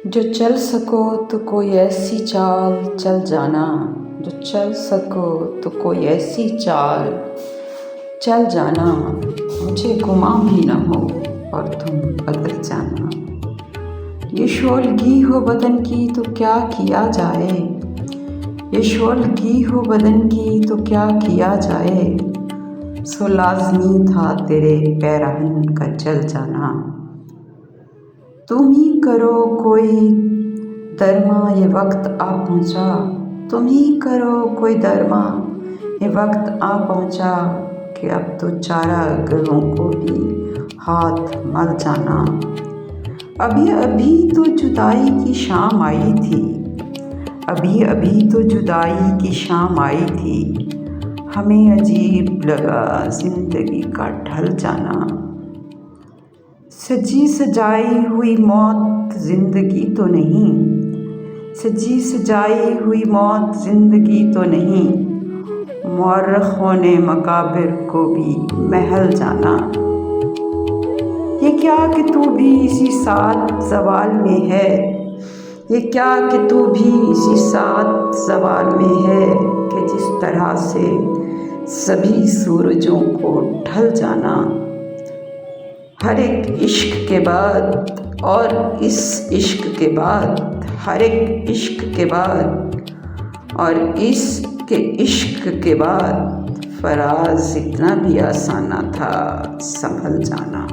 जो चल सको तो कोई ऐसी चाल चल जाना, जो चल सको तो कोई ऐसी चाल चल जाना, मुझे गुमा भी न हो और तुम बदल जाना। ये शोलगी हो बदन की तो क्या किया जाए, ये शोलगी हो बदन की तो क्या किया जाए, सो लाज़मी था तेरे पैरहन का जल जाना। तुम ही करो कोई दरमा ये वक्त आ पहुँचा, तुम ही करो कोई दरमा ये वक्त आ पहुँचा, कि अब तो चारा गरों को भी हाथ मल जाना। अभी अभी तो जुदाई की शाम आई थी, अभी अभी तो जुदाई की शाम आई थी, हमें अजीब लगा जिंदगी का ढल जाना। सजी सजाई हुई मौत जिंदगी तो नहीं, सजी सजाई हुई मौत जिंदगी तो नहीं, मौर्रखों ने मकाबिर को भी महल जाना। ये क्या कि तू भी इसी साथ ज़वाल में है, ये क्या कि तू भी इसी साथ ज़वाल में है, कि जिस तरह से सभी सूरजों को ढल जाना। हर एक इश्क के बाद और इस इश्क के बाद, हर एक इश्क के बाद और इसके इश्क के बाद, फराज इतना भी आसान न था संभल जाना।